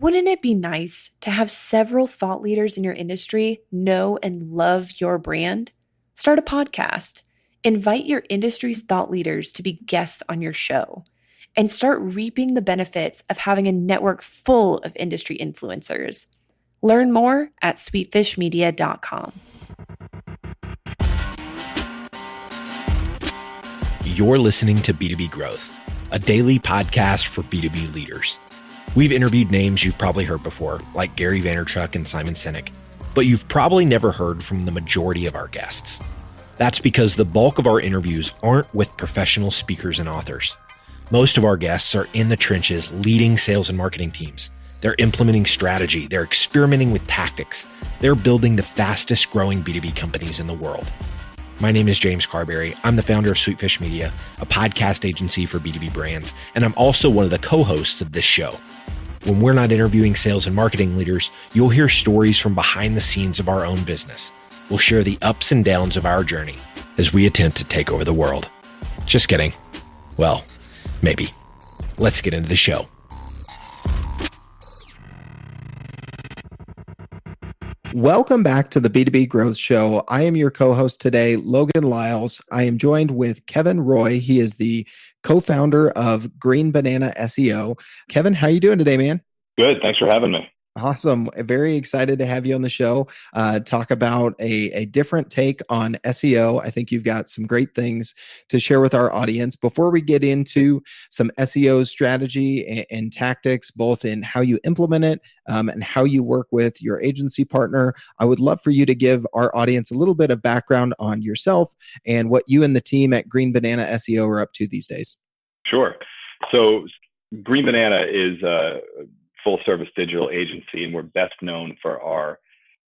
Wouldn't it be nice to have several thought leaders in your industry know and love your brand? Start a podcast. Invite your industry's thought leaders to be guests on your show and start reaping the benefits of having a network full of industry influencers. Learn more at sweetfishmedia.com. You're listening to B2B Growth, a daily podcast for B2B leaders. We've interviewed names you've probably heard before, like Gary Vaynerchuk and Simon Sinek, but you've probably never heard from the majority of our guests. That's because the bulk of our interviews aren't with professional speakers and authors. Most of our guests are in the trenches leading sales and marketing teams. They're implementing strategy. They're experimenting with tactics. They're building the fastest growing B2B companies in the world. My name is James Carberry. I'm the founder of Sweetfish Media, a podcast agency for B2B brands, and I'm also one of the co-hosts of this show. When we're not interviewing sales and marketing leaders, you'll hear stories from behind the scenes of our own business. We'll share the ups and downs of our journey as we attempt to take over the world. Just kidding. Well, maybe. Let's get into the show. Welcome back to the B2B Growth Show. I am your co-host today, Logan Lyles. I am joined with Kevin Roy. He is the co-founder of Green Banana SEO. Kevin, how you doing today, man? Good. Thanks for having me. Awesome. Very excited to have you on the show. Talk about a different take on SEO. I think you've got some great things to share with our audience. Before we get into some SEO strategy and tactics, both in how you implement it and how you work with your agency partner, I would love for you to give our audience a little bit of background on yourself and what you and the team at Green Banana SEO are up to these days. Sure. So Green Banana is a full-service digital agency, and we're best known for our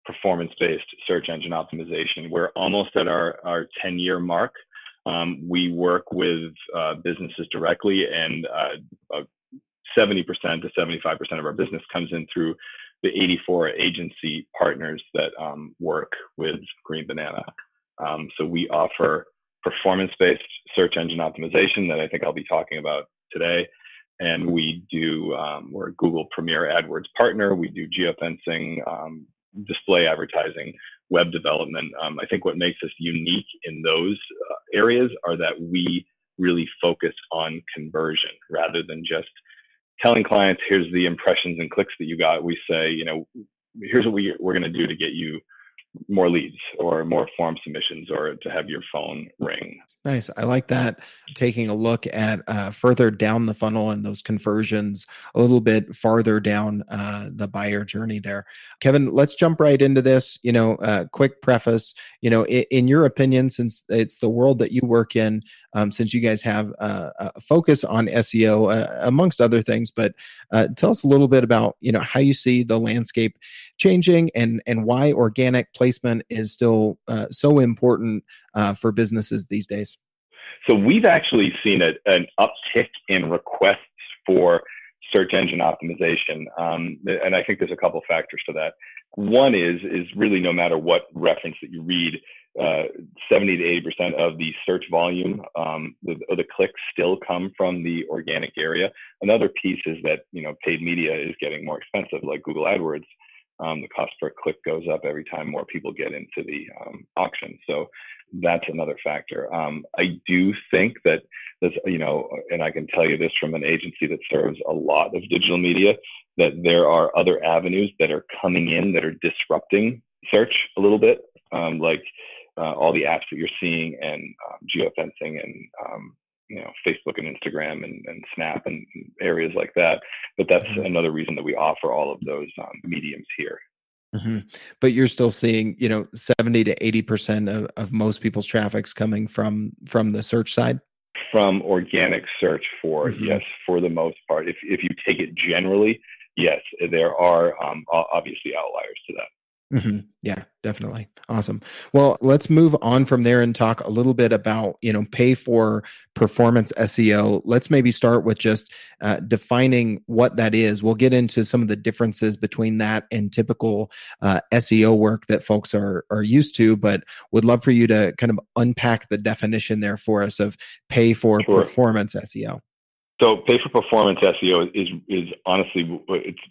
performance-based search engine optimization. We're almost at our 10-year mark. We work with businesses directly, and 70% to 75% of our business comes in through the 84 agency partners that work with Green Banana. So we offer performance-based search engine optimization that I think I'll be talking about today. And we do, we're a Google Premier AdWords partner. We do geofencing, display advertising, web development. I think what makes us unique in those areas are that we really focus on conversion rather than just telling clients, here's the impressions and clicks that you got. We say, here's what we're going to do to get you more leads or more form submissions or to have your phone ring. Nice. I like that. Taking a look at further down the funnel and those conversions a little bit farther down the buyer journey there. Kevin, let's jump right into this. Quick preface, in your opinion, since it's the world that you work in, since you guys have a focus on SEO amongst other things, but tell us a little bit about, how you see the landscape changing and why organic placement is still so important for businesses these days. So we've actually seen an uptick in requests for search engine optimization. And I think there's a couple factors to that. One is really no matter what reference that you read, 70 to 80% of the search volume, the clicks still come from the organic area. Another piece is that, paid media is getting more expensive, like Google AdWords. The cost per click goes up every time more people get into the auction. So that's another factor. I do think that there's, and I can tell you this from an agency that serves a lot of digital media, that there are other avenues that are coming in that are disrupting search a little bit, like all the apps that you're seeing and geofencing and Facebook and Instagram and Snap and areas like that. But that's another reason that we offer all of those mediums here. Mm-hmm. But you're still seeing, 70 to 80% of most people's traffic's coming from the search side? From organic search yes, for the most part. If you take it generally, yes, there are obviously outliers to that. Mm-hmm. Yeah, definitely. Awesome. Well, let's move on from there and talk a little bit about, pay for performance SEO. Let's maybe start with just defining what that is. We'll get into some of the differences between that and typical SEO work that folks are used to, but would love for you to kind of unpack the definition there for us of pay for Sure. performance SEO. So pay for performance SEO is honestly,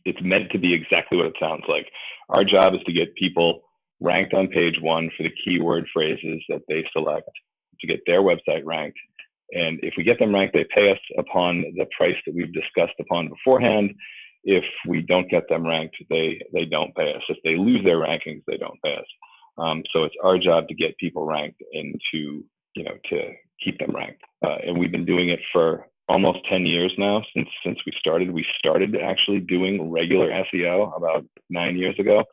it's meant to be exactly what it sounds like. Our job is to get people ranked on page one for the keyword phrases that they select to get their website ranked. And if we get them ranked, they pay us upon the price that we've discussed upon beforehand. If we don't get them ranked, they don't pay us. If they lose their rankings, they don't pay us. So it's our job to get people ranked and to keep them ranked. And we've been doing it for almost 10 years now since we started. We started actually doing regular SEO about 9 years ago.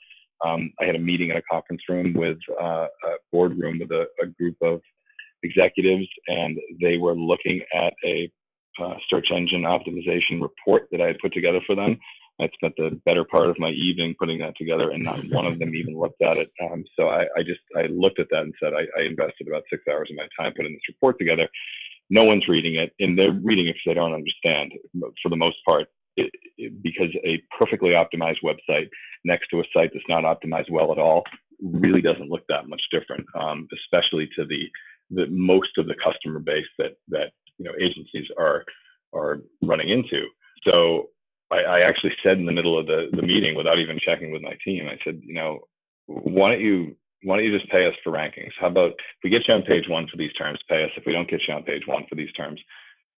I had a meeting in a conference room with a boardroom with a group of executives, and they were looking at a search engine optimization report that I had put together for them. I spent the better part of my evening putting that together, and not one of them even looked at it. So I looked at that and said, I invested about 6 hours of my time putting this report together. No one's reading it, and they're reading it because they don't understand, for the most part, because a perfectly optimized website next to a site that's not optimized well at all really doesn't look that much different, especially to the most of the customer base that agencies are running into. So I actually said in the middle of the meeting, without even checking with my team, I said, why don't you just pay us for rankings? How about if we get you on page one for these terms, pay us. If we don't get you on page one for these terms,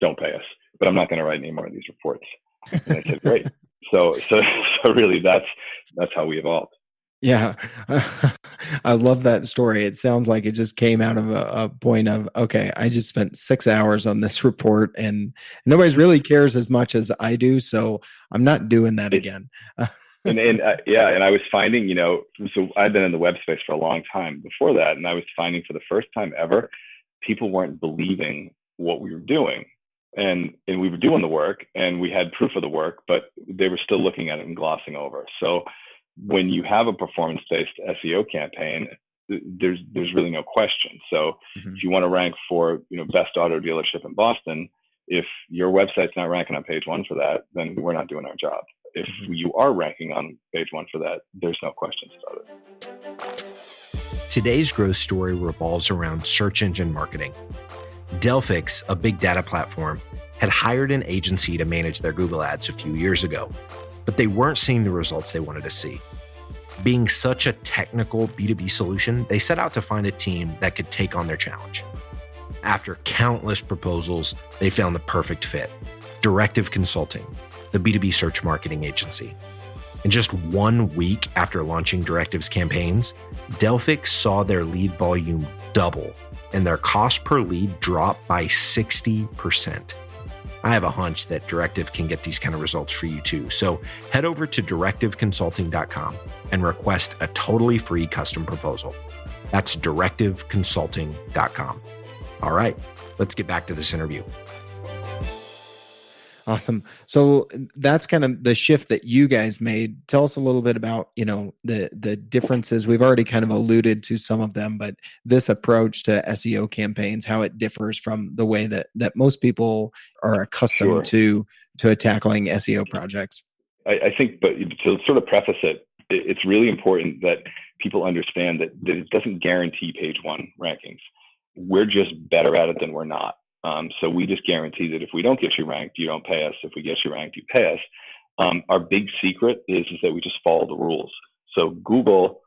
don't pay us. But I'm not going to write any more of these reports. And they said, great. So really, that's how we evolved. Yeah. I love that story. It sounds like it just came out of a point of, okay, I just spent 6 hours on this report and nobody really cares as much as I do. So I'm not doing that again. And I was finding, so I've been in the web space for a long time before that. And I was finding for the first time ever, people weren't believing what we were doing. And we were doing the work and we had proof of the work, but they were still looking at it and glossing over. So when you have a performance-based SEO campaign, there's really no question. So if you want to rank for, best auto dealership in Boston, if your website's not ranking on page one for that, then we're not doing our job. If you are ranking on page one for that, there's no questions about it. Today's growth story revolves around search engine marketing. Delphix, a big data platform, had hired an agency to manage their Google ads a few years ago, but they weren't seeing the results they wanted to see. Being such a technical B2B solution, they set out to find a team that could take on their challenge. After countless proposals, they found the perfect fit: Directive Consulting, the B2B search marketing agency. In just 1 week after launching Directive's campaigns, Delphix saw their lead volume double and their cost per lead drop by 60%. I have a hunch that Directive can get these kind of results for you too. So head over to directiveconsulting.com and request a totally free custom proposal. That's directiveconsulting.com. All right, let's get back to this interview. Awesome. So that's kind of the shift that you guys made. Tell us a little bit about, the differences. We've already kind of alluded to some of them, but this approach to SEO campaigns, how it differs from the way that most people are accustomed to tackling SEO projects. I think, but to sort of preface it, it's really important that people understand that it doesn't guarantee page one rankings. We're just better at it than we're not. So we just guarantee that if we don't get you ranked, you don't pay us. If we get you ranked, you pay us. Our big secret is that we just follow the rules. So Google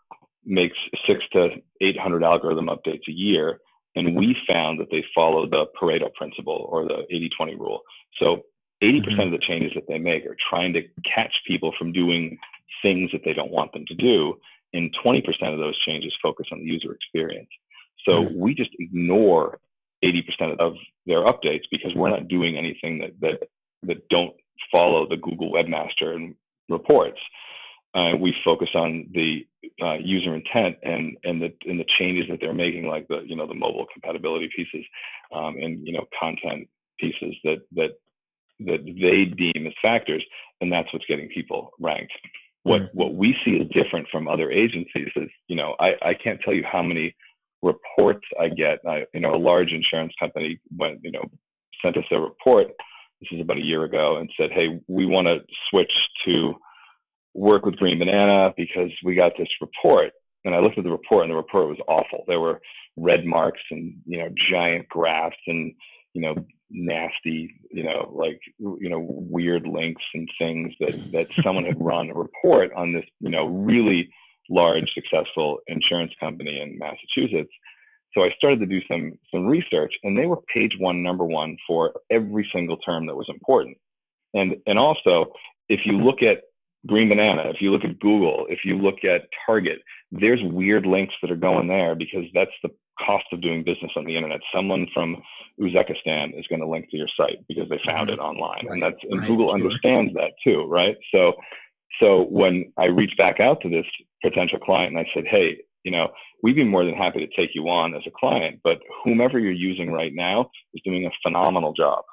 makes 600 to 800 algorithm updates a year, and we found that they follow the Pareto principle or the 80-20 rule. So 80% of the changes that they make are trying to catch people from doing things that they don't want them to do, and 20% of those changes focus on the user experience. So we just ignore 80% of their updates because we're not doing anything that don't follow the Google Webmaster and reports. We focus on the user intent and the changes that they're making, like the mobile compatibility pieces and content pieces that they deem as factors, and that's what's getting people ranked. What we see is different from other agencies is I can't tell you how many reports I get. A large insurance company sent us a report. This is about a year ago, and said, "Hey, we want to switch to work with Green Banana because we got this report." And I looked at the report, and the report was awful. There were red marks and giant graphs and nasty, weird links and things that someone had run a report on this, really large, successful insurance company in Massachusetts. So I started to do some research, and they were page one, number one for every single term that was important. And also, if you look at Green Banana, if you look at Google, if you look at Target, there's weird links that are going there because that's the cost of doing business on the internet. Someone from Uzbekistan is going to link to your site because they found it online, Right. and Google understands that too, right? So when I reached back out to this potential client and I said, hey, we'd be more than happy to take you on as a client, but whomever you're using right now is doing a phenomenal job.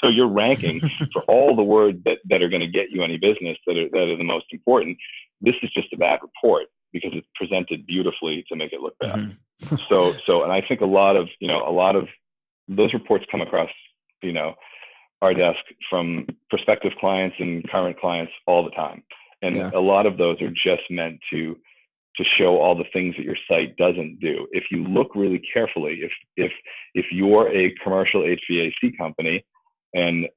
So you're ranking for all the words that are going to get you any business that are the most important. This is just a bad report because it's presented beautifully to make it look bad. So, and I think a lot of those reports come across, our desk from prospective clients and current clients all the time. And a lot of those are just meant to show all the things that your site doesn't do. If you look really carefully, if you're a commercial HVAC company and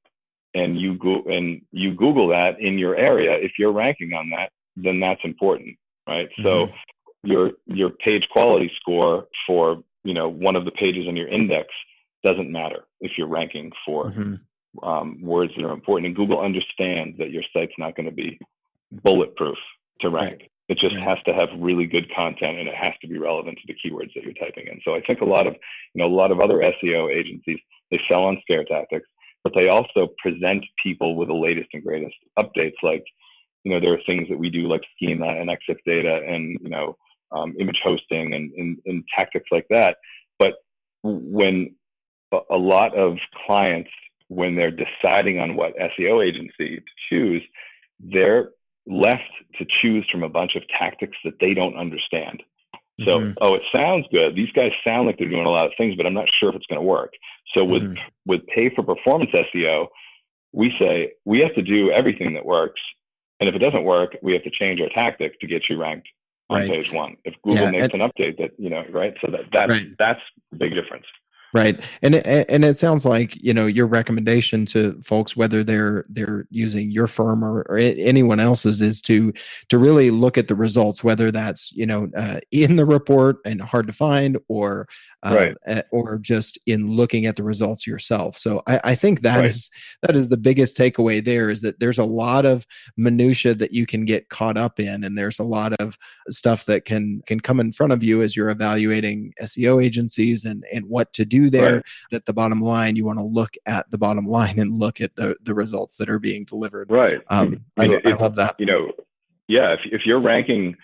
you Google that in your area, if you're ranking on that, then that's important, right? So your page quality score for one of the pages on your index doesn't matter if you're ranking for words that are important. And Google understands that your site's not going to be bulletproof to rank. Right. It just has to have really good content, and it has to be relevant to the keywords that you're typing in. So I think a lot of other SEO agencies, they sell on scare tactics, but they also present people with the latest and greatest updates. Like, there are things that we do like schema and EXIF data and, image hosting and tactics like that. But when a lot of clients, when they're deciding on what SEO agency to choose, they're left to choose from a bunch of tactics that they don't understand. So, it sounds good. These guys sound like they're doing a lot of things, but I'm not sure if it's going to work. So with pay for performance SEO, we say we have to do everything that works. And if it doesn't work, we have to change our tactics to get you ranked on page one. If Google makes an update that, right. So that's a big difference. Right. And it sounds like, your recommendation to folks, whether they're using your firm or anyone else's, is to really look at the results, whether that's, in the report and hard to find, or just in looking at the results yourself. So I think that is the biggest takeaway there, is that there's a lot of minutia that you can get caught up in, and there's a lot of stuff that can come in front of you as you're evaluating SEO agencies and what to do there. At the bottom line, you want to look at the bottom line and look at the results that are being delivered. Right. I love that. If you're ranking,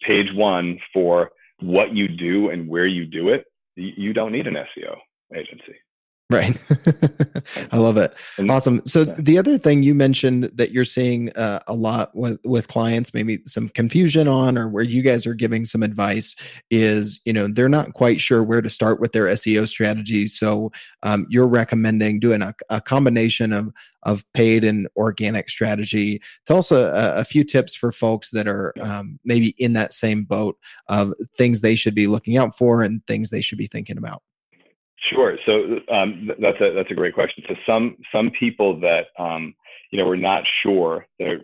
page one for what you do and where you do it, you don't need an SEO agency. Right. I love it. Awesome. So the other thing you mentioned that you're seeing a lot with clients, maybe some confusion on, or where you guys are giving some advice, is, they're not quite sure where to start with their SEO strategy. So you're recommending doing a combination of paid and organic strategy. Tell us a few tips for folks that are maybe in that same boat of things they should be looking out for and things they should be thinking about. Sure. So that's a great question. So some people that we're not sure, they're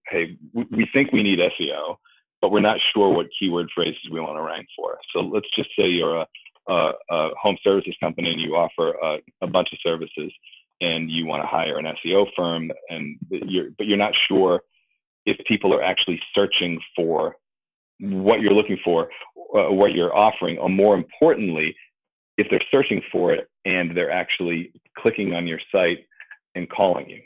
hey, we think we need SEO, but we're not sure what keyword phrases we want to rank for. So let's just say you're a home services company and you offer a bunch of services, and you want to hire an SEO firm, but you're not sure if people are actually searching for what you're looking for, what you're offering, or more importantly, if they're searching for it and they're actually clicking on your site and calling you.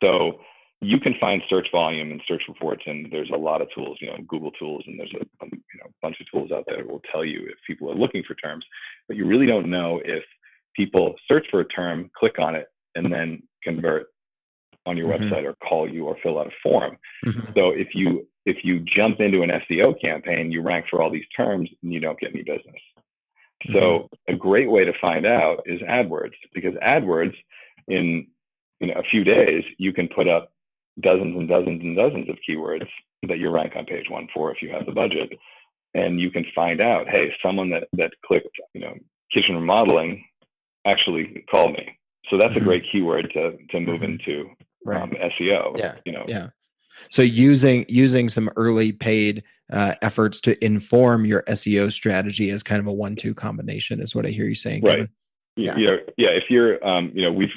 So you can find search volume and search reports, and there's a lot of tools, Google tools, and there's a bunch of tools out there that will tell you if people are looking for terms, but you really don't know if people search for a term, click on it, and then convert on your website or call you or fill out a form. So if you jump into an SEO campaign, you rank for all these terms and you don't get any business. So a great way to find out is AdWords, because AdWords, in a few days, you can put up dozens and dozens and dozens of keywords that you rank on page one for if you have the budget. And you can find out, hey, someone that clicked, kitchen remodeling actually call me. So that's a great keyword to move into SEO. Yeah. Yeah. So using some early paid efforts to inform your SEO strategy as kind of a 1-2 combination is what I hear you saying, right. Kevin. Yeah. If you're,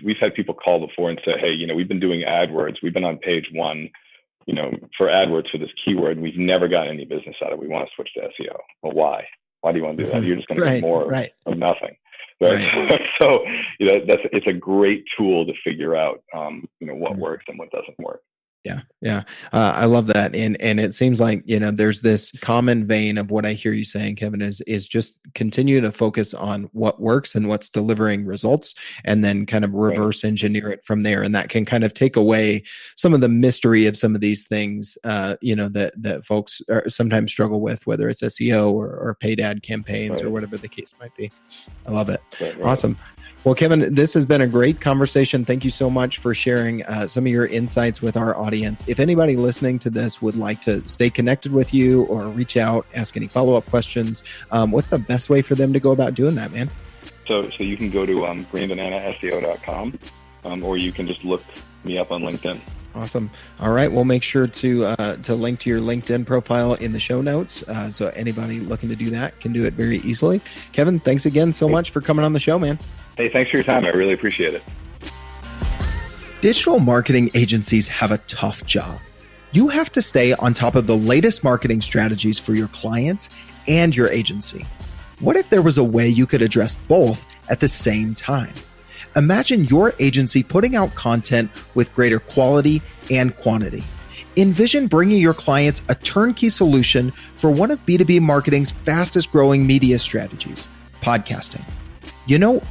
we've had people call before and say, hey, we've been doing AdWords. We've been on page 1, for AdWords for this keyword. We've never gotten any business out of it. We want to switch to SEO. Well, why? Why do you want to do that? You're just going to get more of nothing. Right. So, it's a great tool to figure out, what works and what doesn't work. Yeah. I love that. And it seems like, there's this common vein of what I hear you saying, Kevin, is just continue to focus on what works and what's delivering results, and then kind of reverse engineer it from there. And that can kind of take away some of the mystery of some of these things, that folks sometimes struggle with, whether it's SEO or paid ad campaigns or whatever the case might be. I love it. Awesome. Well, Kevin, this has been a great conversation. Thank you so much for sharing some of your insights with our audience. If anybody listening to this would like to stay connected with you or reach out, ask any follow-up questions, what's the best way for them to go about doing that, man? So you can go to greenbananaseo.com, or you can just look me up on LinkedIn. Awesome. All right. We'll make sure to link to your LinkedIn profile in the show notes. So anybody looking to do that can do it very easily. Kevin, thanks again so much for coming on the show, man. Hey, thanks for your time. I really appreciate it. Digital marketing agencies have a tough job. You have to stay on top of the latest marketing strategies for your clients and your agency. What if there was a way you could address both at the same time? Imagine your agency putting out content with greater quality and quantity. Envision bringing your clients a turnkey solution for one of B2B marketing's fastest growing media strategies, podcasting.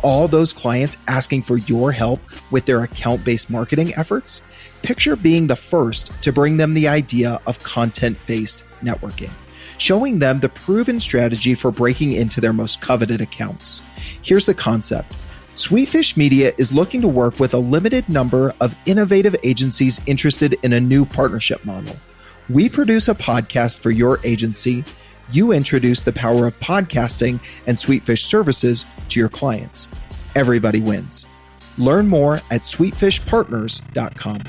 All those clients asking for your help with their account-based marketing efforts? Picture being the first to bring them the idea of content-based networking, showing them the proven strategy for breaking into their most coveted accounts. Here's the concept. Sweetfish Media is looking to work with a limited number of innovative agencies interested in a new partnership model. We produce a podcast for your agency. You introduce the power of podcasting and Sweetfish services to your clients. Everybody wins. Learn more at sweetfishpartners.com.